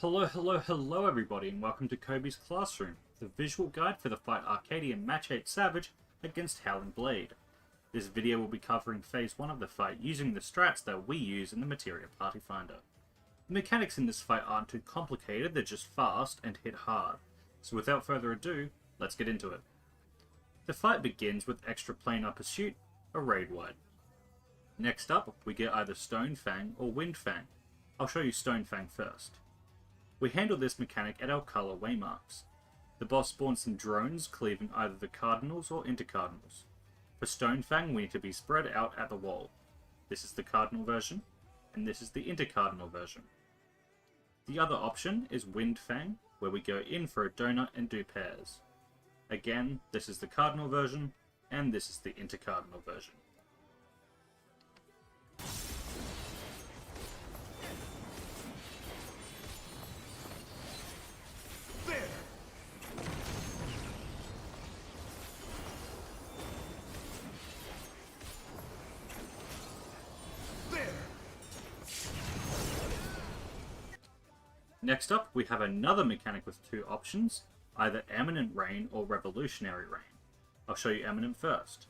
Hello everybody, and welcome to Kobe's Classroom, the visual guide for the fight Arcadion Match 8 Savage against Howling Blade. This video will be covering phase 1 of the fight using the strats that we use in the Materia Party Finder. The mechanics in this fight aren't too complicated, they're just fast and hit hard. So without further ado, let's get into it. The fight begins with extra planar pursuit, or raid wide. Next up, we get either Stonefang or Windfang. I'll show you Stonefang first. We handle this mechanic at our colour waymarks. The boss spawns some drones cleaving either the cardinals or intercardinals. For Stonefang, we need to be spread out at the wall. This is the cardinal version, and this is the intercardinal version. The other option is Windfang, where we go in for a donut and do pairs. Again, this is the cardinal version, and this is the intercardinal version. Next up, we have another mechanic with two options, either Eminent Rain or Revolutionary Rain. I'll show you Eminent first.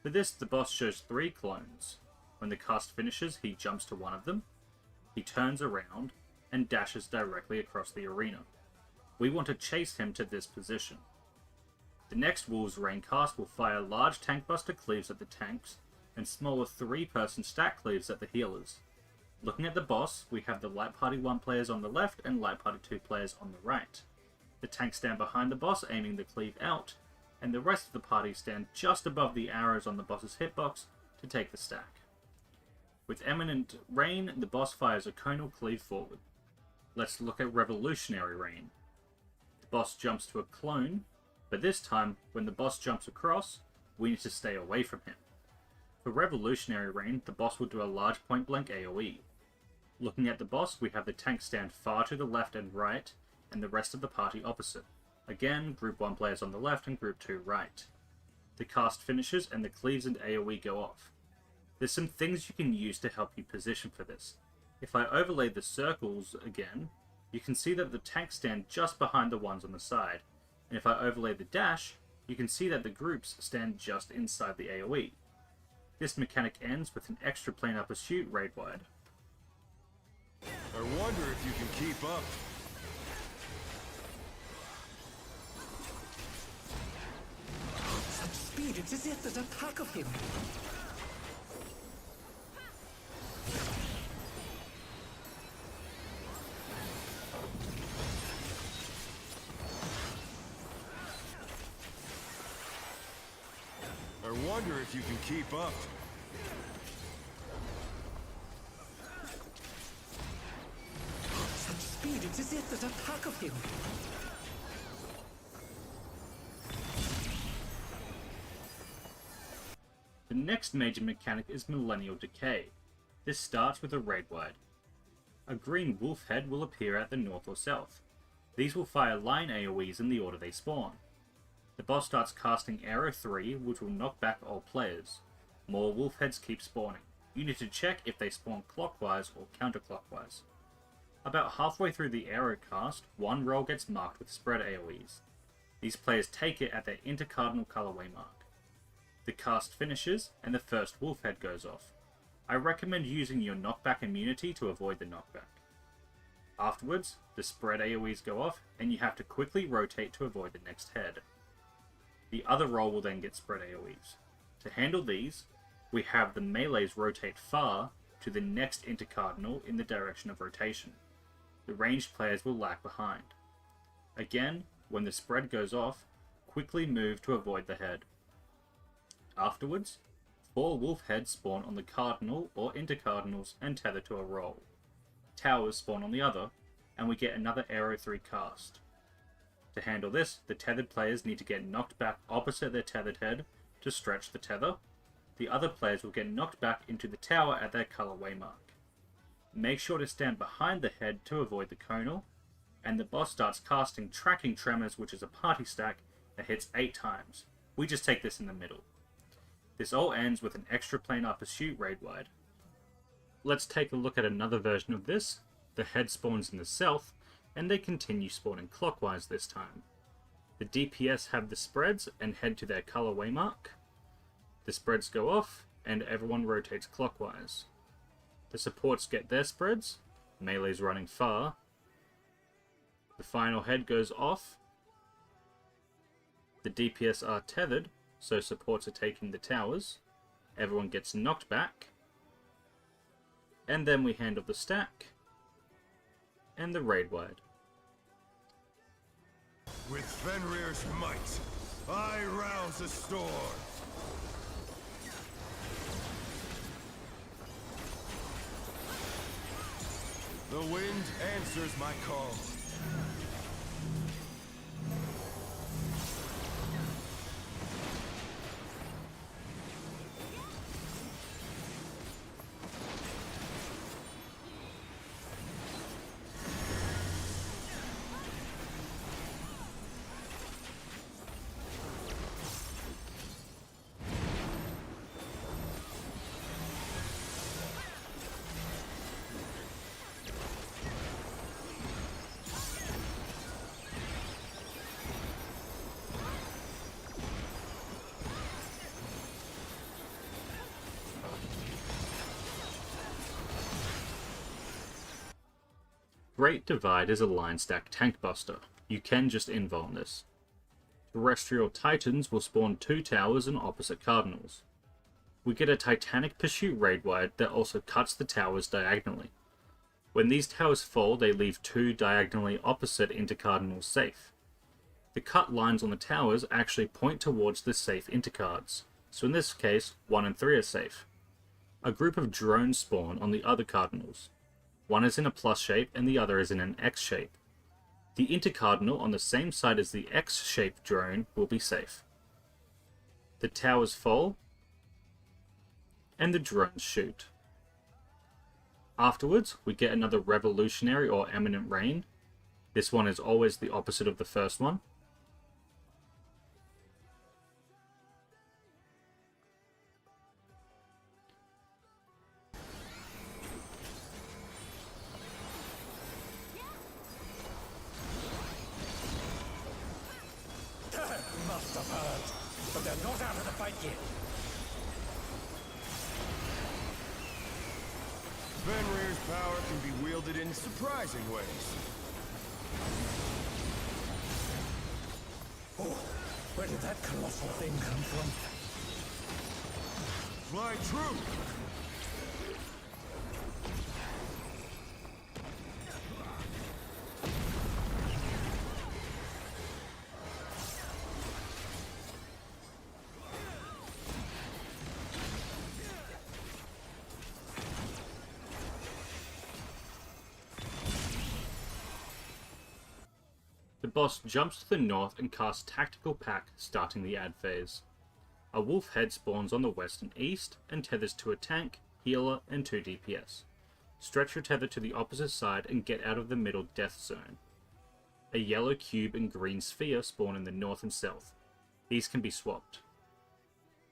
For this, the boss shows 3 clones. When the cast finishes, he jumps to one of them, he turns around, and dashes directly across the arena. We want to chase him to this position. The next Wolves Rain cast will fire large tank buster cleaves at the tanks, and smaller 3-person stack cleaves at the healers. Looking at the boss, we have the Light Party 1 players on the left and Light Party 2 players on the right. The tanks stand behind the boss aiming the cleave out, and the rest of the party stand just above the arrows on the boss's hitbox to take the stack. With Eminent Rain, the boss fires a conal cleave forward. Let's look at Revolutionary Rain. The boss jumps to a clone, but this time, when the boss jumps across, we need to stay away from him. For Revolutionary Rain, the boss will do a large point-blank AoE. Looking at the boss, we have the tanks stand far to the left and right, and the rest of the party opposite. Again, Group 1 players on the left and Group 2 right. The cast finishes and the cleaves and AoE go off. There's some things you can use to help you position for this. If I overlay the circles again, you can see that the tanks stand just behind the ones on the side, and if I overlay the dash, you can see that the groups stand just inside the AoE. This mechanic ends with an extra planar pursuit raid wide. I wonder if you can keep up. Such speed, it's as if there's a pack of him. I wonder if you can keep up. Such speed, it's as if there's a pack of him. The next major mechanic is Millennial Decay. This starts with a raid wide. A green wolf head will appear at the north or south. These will fire line AoEs in the order they spawn. The boss starts casting Arrow 3, which will knock back all players. More wolf heads keep spawning. You need to check if they spawn clockwise or counterclockwise. About halfway through the arrow cast, one roll gets marked with spread AoEs. These players take it at their intercardinal colorway mark. The cast finishes, and the first wolf head goes off. I recommend using your knockback immunity to avoid the knockback. Afterwards, the spread AoEs go off, and you have to quickly rotate to avoid the next head. The other roll will then get spread AoEs. To handle these, we have the melees rotate far to the next intercardinal in the direction of rotation. The ranged players will lag behind. Again, when the spread goes off, quickly move to avoid the head. Afterwards, 4 wolf heads spawn on the cardinal or intercardinals and tether to a roll. Towers spawn on the other, and we get another Arrow 3 cast. To handle this, the tethered players need to get knocked back opposite their tethered head to stretch the tether. The other players will get knocked back into the tower at their color waymark. Make sure to stand behind the head to avoid the conal, and the boss starts casting Tracking Tremors, which is a party stack that hits 8 times. We just take this in the middle. This all ends with an extra planar pursuit raid wide. Let's take a look at another version of this. The head spawns in the south, and they continue spawning clockwise this time. The DPS have the spreads and head to their color waymark. The spreads go off, and everyone rotates clockwise. The supports get their spreads, melee's running far. The final head goes off. The DPS are tethered, so supports are taking the towers. Everyone gets knocked back. And then we handle the stack and the raid wide. With Fenrir's might, I rouse the storm. The wind answers my call. Great Divide is a line stack tank buster. You can just invuln this. Terrestrial Titans will spawn 2 towers and opposite cardinals. We get a Titanic Pursuit raid wide that also cuts the towers diagonally. When these towers fall, they leave 2 diagonally opposite intercardinals safe. The cut lines on the towers actually point towards the safe intercards, so in this case, 1 and 3 are safe. A group of drones spawn on the other cardinals. One is in a plus shape and the other is in an X shape. The intercardinal on the same side as the X-shaped drone will be safe. The towers fall, and the drones shoot. Afterwards, we get another Revolutionary or Eminent Rain. This one is always the opposite of the first one. Must have heard, but they're not out of the fight yet. Fenrir's power can be wielded in surprising ways. Oh, where did that colossal thing come from? Fly true! The boss jumps to the north and casts Tactical Pack, starting the ad phase. A wolf head spawns on the west and east, and tethers to a tank, healer, and 2 DPS. Stretch your tether to the opposite side and get out of the middle death zone. A yellow cube and green sphere spawn in the north and south. These can be swapped.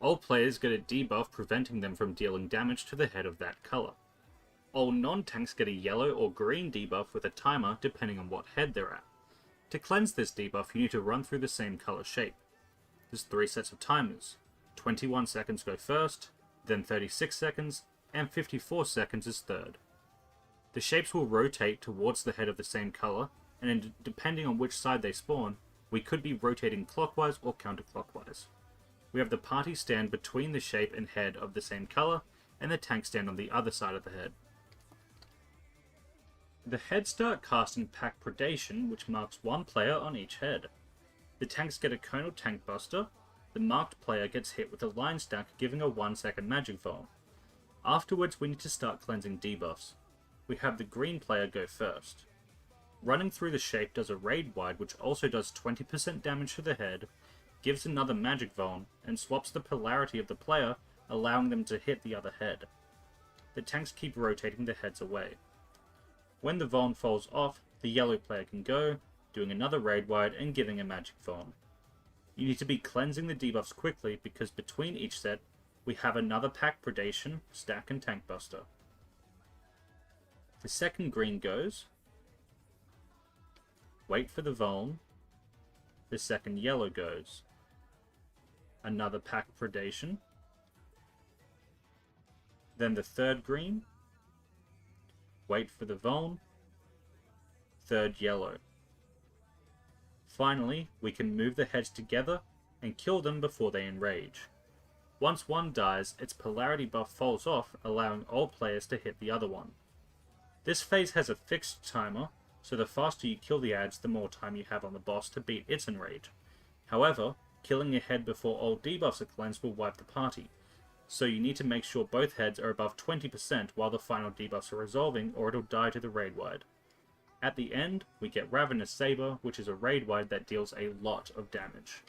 All players get a debuff preventing them from dealing damage to the head of that colour. All non-tanks get a yellow or green debuff with a timer depending on what head they're at. To cleanse this debuff, you need to run through the same colour shape. There's 3 sets of timers. 21 seconds go first, then 36 seconds, and 54 seconds is third. The shapes will rotate towards the head of the same colour, and depending on which side they spawn, we could be rotating clockwise or counterclockwise. We have the party stand between the shape and head of the same colour, and the tank stand on the other side of the head. The heads start casting Pack Predation, which marks 1 player on each head. The tanks get a Conal Tank Buster. The marked player gets hit with a line stack, giving a 1-second magic vol. Afterwards, we need to start cleansing debuffs. We have the green player go first. Running through the shape does a raid wide, which also does 20% damage to the head, gives another magic vol, and swaps the polarity of the player, allowing them to hit the other head. The tanks keep rotating the heads away. When the Vaughn falls off, the yellow player can go, doing another raid wide and giving a magic Vaughn. You need to be cleansing the debuffs quickly because between each set, we have another Pack Predation, Stack and Tank Buster. The second green goes, Wait for the vuln. The second yellow goes. Another pack predation. Then the third green. Wait for the vuln. Third yellow. Finally, we can move the heads together and kill them before they enrage. Once one dies, its polarity buff falls off, allowing all players to hit the other one. This phase has a fixed timer, so the faster you kill the ads, the more time you have on the boss to beat its enrage. However, killing a head before all debuffs are cleansed will wipe the party, so you need to make sure both heads are above 20% while the final debuffs are resolving, or it'll die to the raid wide. At the end, we get Ravenous Saber, which is a raid wide that deals a lot of damage.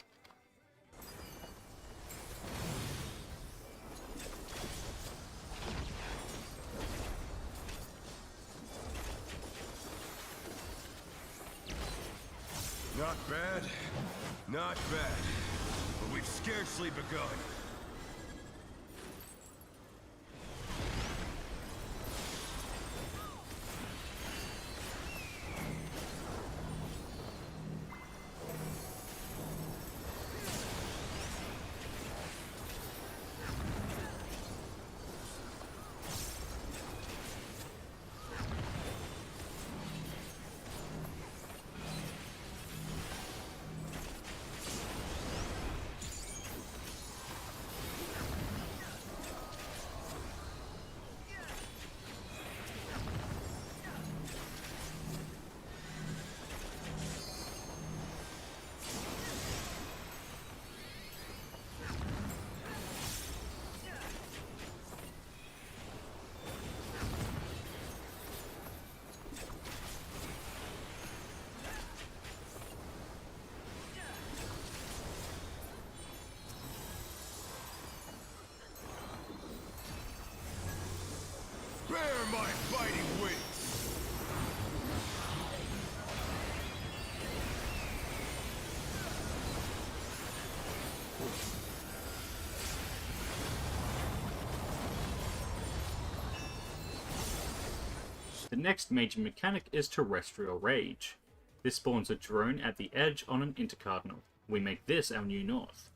Not bad. Not bad. But we've scarcely begun. Bear my fighting wings! The next major mechanic is Terrestrial Rage. This spawns a drone at the edge on an intercardinal. We make this our new north.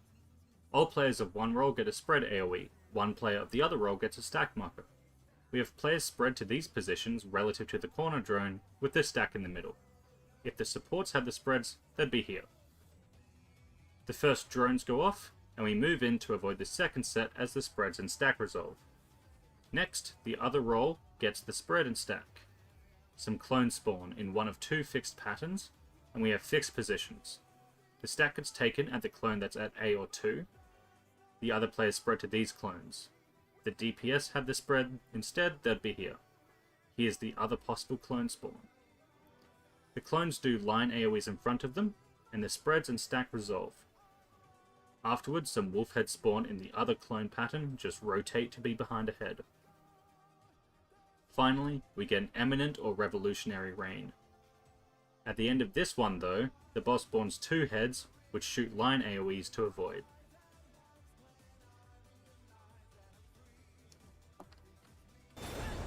All players of one role get a spread AoE, one player of the other role gets a stack marker. We have players spread to these positions relative to the corner drone, with the stack in the middle. If the supports had the spreads, they'd be here. The first drones go off, and we move in to avoid the second set as the spreads and stack resolve. Next, the other role gets the spread and stack. Some clones spawn in one of two fixed patterns, and we have fixed positions. The stack gets taken at the clone that's at A or 2. The other players spread to these clones. If the DPS had the spread instead, they'd be here. Here's the other possible clone spawn. The clones do line AoEs in front of them, and the spreads and stack resolve. Afterwards, some wolf heads spawn in the other clone pattern, just rotate to be behind a head. Finally, we get an Eminent or Revolutionary Rain. At the end of this one though, the boss spawns two heads, which shoot line AoEs to avoid.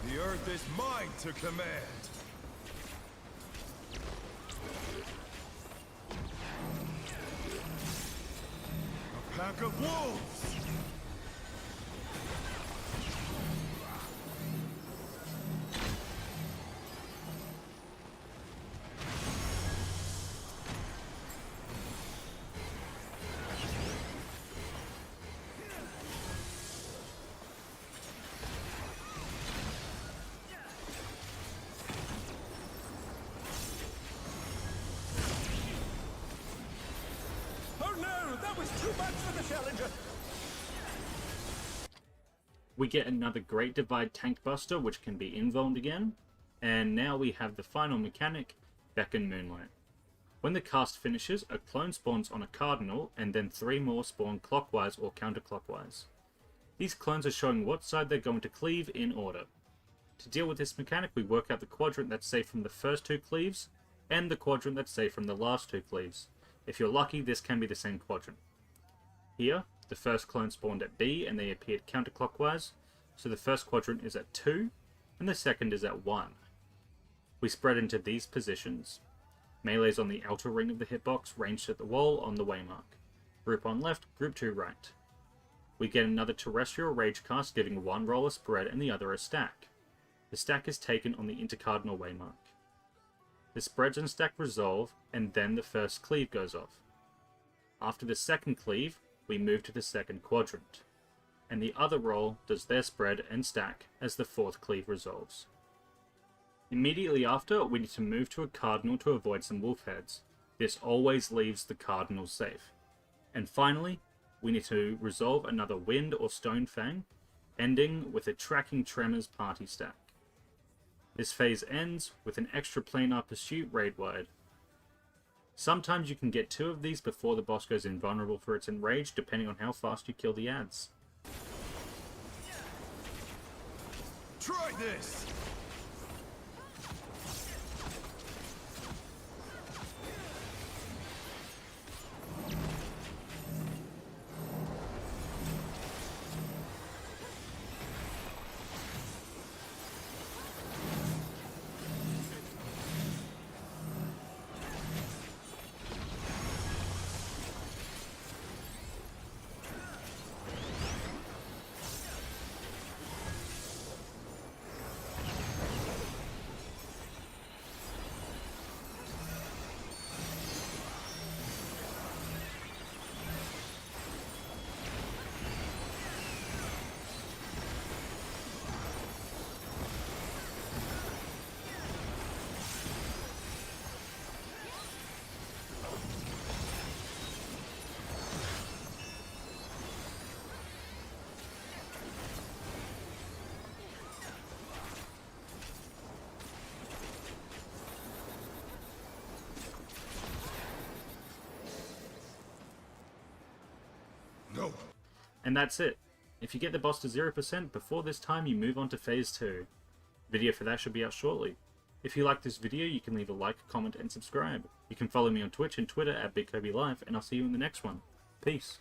The earth is mine to command! A pack of wolves! That was too much for the challenger! We get another Great Divide Tank Buster, which can be invulned again. And now we have the final mechanic, Beckon Moonlight. When the cast finishes, a clone spawns on a cardinal, and then 3 more spawn clockwise or counterclockwise. These clones are showing what side they're going to cleave in order. To deal with this mechanic, we work out the quadrant that's safe from the first 2 cleaves, and the quadrant that's safe from the last 2 cleaves. If you're lucky, this can be the same quadrant. Here, the first clone spawned at B and they appeared counterclockwise, so the first quadrant is at 2, and the second is at 1. We spread into these positions. Melees on the outer ring of the hitbox, ranged at the wall on the waymark. Group 1 left, Group 2 right. We get another Terrestrial Rage cast, giving one roll a spread and the other a stack. The stack is taken on the intercardinal waymark. The spreads and stack resolve, and then the first cleave goes off. After the second cleave, we move to the second quadrant, and the other roll does their spread and stack as the fourth cleave resolves. Immediately after, we need to move to a cardinal to avoid some wolf heads. This always leaves the cardinal safe. And finally, we need to resolve another Wind or Stonefang, ending with a Tracking Tremors party stack. This phase ends with an extra planar pursuit raid-wide. Sometimes you can get 2 of these before the boss goes invulnerable for its enrage, depending on how fast you kill the ads. Try this! No. And that's it. If you get the boss to 0% before this time, you move on to phase 2. Video for that should be out shortly. If you like this video, you can leave a like, comment, and subscribe. You can follow me on Twitch and Twitter at BigKobeLife, and I'll see you in the next one. Peace.